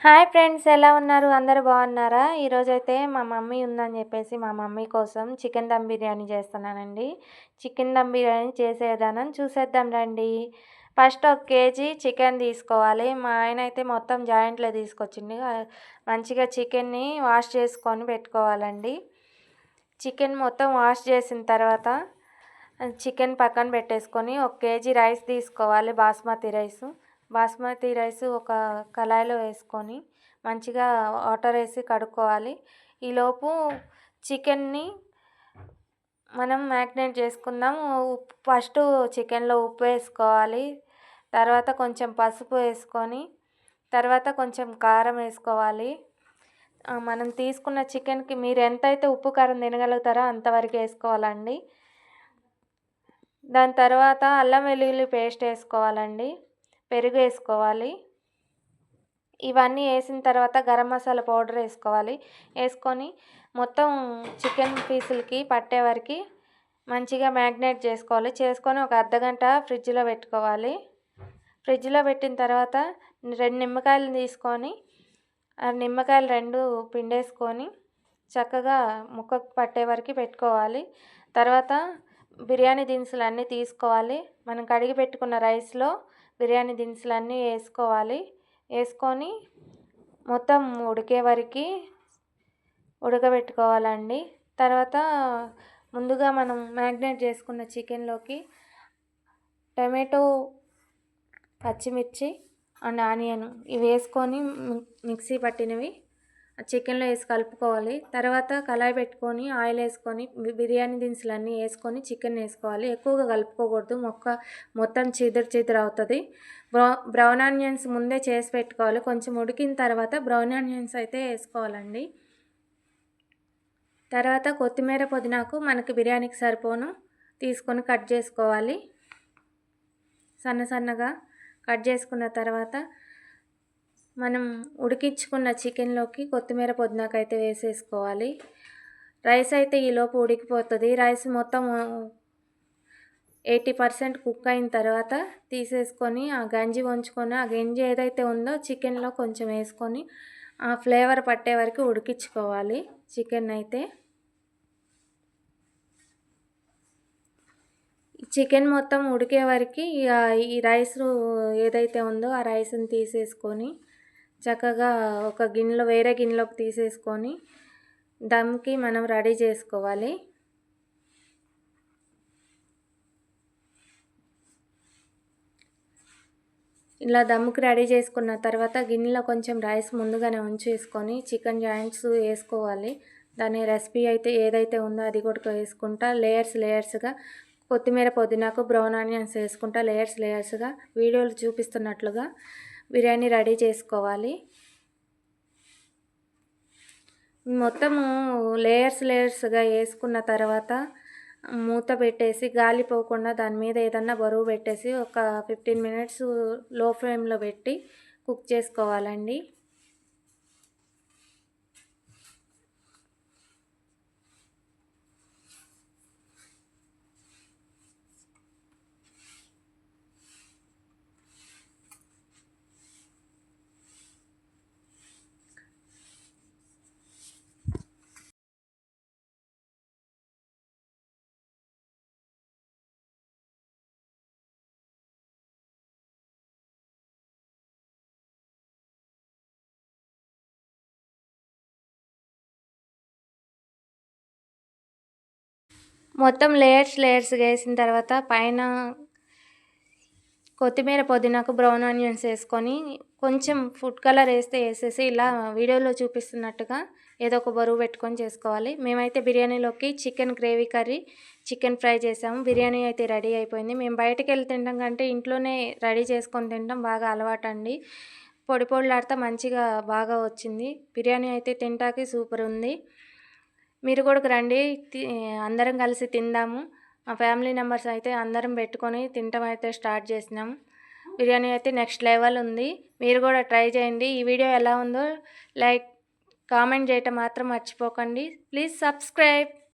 Hi friends, ఎలా ఉన్నారు? అందరూ బాగున్నారా? ఈరోజైతే మా మమ్మీ ఉందని చెప్పేసి మా మమ్మీ కోసం చికెన్ దమ్ బిర్యానీ చేస్తున్నానండి. చికెన్ దమ్ బిర్యానీ చేసే విధానం చూసేద్దాం రండి. ఫస్ట్ 1 కేజీ చికెన్ తీసుకోవాలి. మా ఆయన అయితే మొత్తం జాయింట్లో తీసుకొచ్చిండు. మంచిగా చికెన్ని వాష్ చేసుకొని పెట్టుకోవాలండి. చికెన్ మొత్తం వాష్ చేసిన తర్వాత చికెన్ పక్కన పెట్టేసుకొని 1 కేజీ రైస్ తీసుకోవాలి. బాస్మతి రైస్ ఒక కళాయిలో వేసుకొని మంచిగా వాటర్ వేసి కడుక్కోవాలి. ఈలోపు చికెన్ని మనం మ్యాగ్నేట్ చేసుకుందాం. ఫస్ట్ చికెన్లో ఉప్పు వేసుకోవాలి. తర్వాత కొంచెం పసుపు వేసుకొని తర్వాత కొంచెం కారం వేసుకోవాలి. మనం తీసుకున్న చికెన్కి మీరు ఎంతైతే ఉప్పు కారం తినగలుగుతారో అంతవరకు వేసుకోవాలండి. దాని తర్వాత అల్లం వెల్లుల్లి పేస్ట్ వేసుకోవాలండి. పెరుగు వేసుకోవాలి. ఇవన్నీ వేసిన తర్వాత గరం మసాలా పౌడర్ వేసుకోవాలి. వేసుకొని మొత్తం చికెన్ పీసులకి పట్టే వరకు మంచిగా మ్యాగ్నేట్ చేసుకొని ఒక అర్ధగంట ఫ్రిడ్జ్లో పెట్టుకోవాలి. ఫ్రిడ్జ్లో పెట్టిన తర్వాత 2 నిమ్మకాయలు తీసుకొని ఆ నిమ్మకాయలు 2 పిండేసుకొని చక్కగా ముక్కకు పట్టే వరకు పెట్టుకోవాలి. తర్వాత బిర్యానీ దినుసులు అన్నీ తీసుకోవాలి. మనం కడిగి పెట్టుకున్న రైస్లో బిర్యానీ దినుసులు అన్నీ వేసుకోవాలి. వేసుకొని మొత్తం ఉడికే వరకు ఉడకబెట్టుకోవాలండి. తర్వాత ముందుగా మనం మ్యాగ్నేట్ చేసుకున్న చికెన్లోకి టమాటో, పచ్చిమిర్చి అండ్ ఆనియన్ ఇవి వేసుకొని మిక్సీ పట్టినవి చికెన్లో వేసి కలుపుకోవాలి. తర్వాత కళాయి పెట్టుకొని ఆయిల్ వేసుకొని బిర్యానీ దినుసులు అన్నీ వేసుకొని చికెన్ వేసుకోవాలి. ఎక్కువగా కలుపుకోకూడదు, మొత్తం చిదురు అవుతుంది. బ్రౌన్ ఆనియన్స్ ముందే చేసి పెట్టుకోవాలి. కొంచెం ఉడికిన తర్వాత బ్రౌన్ ఆనియన్స్ అయితే వేసుకోవాలండి. తర్వాత కొత్తిమీర, పుదీనాకు మనకి బిర్యానీకి సరిపోను తీసుకొని కట్ చేసుకోవాలి. సన్నగా కట్ చేసుకున్న తర్వాత మనం ఉడికించుకున్న చికెన్లోకి కొత్తిమీర, పుదీనాకు అయితే వేసేసుకోవాలి. రైస్ అయితే ఈలోపు ఉడికిపోతుంది. రైస్ మొత్తం 80% కుక్ అయిన తర్వాత తీసేసుకొని ఆ గంజి వంచుకొని ఆ గంజి ఏదైతే ఉందో చికెన్లో కొంచెం వేసుకొని ఆ ఫ్లేవర్ పట్టే వరకు ఉడికించుకోవాలి. చికెన్ అయితే చికెన్ మొత్తం ఉడికే వరకు ఈ రైస్ ఏదైతే ఉందో ఆ రైస్ని తీసేసుకొని చక్కగా ఒక వేరే గిన్నెలోకి తీసేసుకొని దమ్కి మనం రెడీ చేసుకోవాలి. ఇలా దమ్ముకి రెడీ చేసుకున్న తర్వాత గిన్నెలో కొంచెం రైస్ ముందుగానే ఉంచేసుకొని చికెన్ జాయింట్స్ వేసుకోవాలి. దాని రెసిపీ అయితే ఏదైతే ఉందో అది కూడా వేసుకుంటా లేయర్స్గా కొత్తిమీర, పుదీనాకు, బ్రౌన్ ఆనియన్స్ వేసుకుంటా లేయర్స్గా వీడియోలు చూపిస్తున్నట్లుగా బిర్యానీ రెడీ చేసుకోవాలి. మొత్తము లేయర్స్గా వేసుకున్న తర్వాత మూత పెట్టేసి గాలి పోకుండా దాని మీద ఏదన్నా బరువు పెట్టేసి ఒక 15 మినిట్స్ లో ఫ్లేమ్లో పెట్టి కుక్ చేసుకోవాలండి. మొత్తం లేయర్స్గా వేసిన తర్వాత పైన కొత్తిమీర, పుదీనాకు, బ్రౌన్ ఆనియన్స్ వేసుకొని కొంచెం ఫుడ్ కలర్ వేసేసి ఇలా వీడియోలో చూపిస్తున్నట్టుగా ఏదో ఒక బరువు పెట్టుకొని చేసుకోవాలి. మేమైతే బిర్యానీలోకి chicken gravy curry, chicken fry చేసాము. బిర్యానీ అయితే రెడీ అయిపోయింది. మేము బయటకు వెళ్ళి తినడం కంటే ఇంట్లోనే రెడీ చేసుకొని తినడం బాగా అలవాటు అండి. పొడిలాడితే మంచిగా బాగా వచ్చింది. బిర్యానీ అయితే తింటాకి సూపర్ ఉంది. మీరు కూడా రండి, అందరం కలిసి తిందాము. మా ఫ్యామిలీ మెంబర్స్ అయితే అందరం పెట్టుకొని తినటం అయితే స్టార్ట్ చేసినాం. బిర్యానీ అయితే నెక్స్ట్ లెవెల్ ఉంది. మీరు కూడా ట్రై చేయండి. ఈ వీడియో ఎలా ఉందో కామెంట్ చేయటం మాత్రం మర్చిపోకండి. Please subscribe.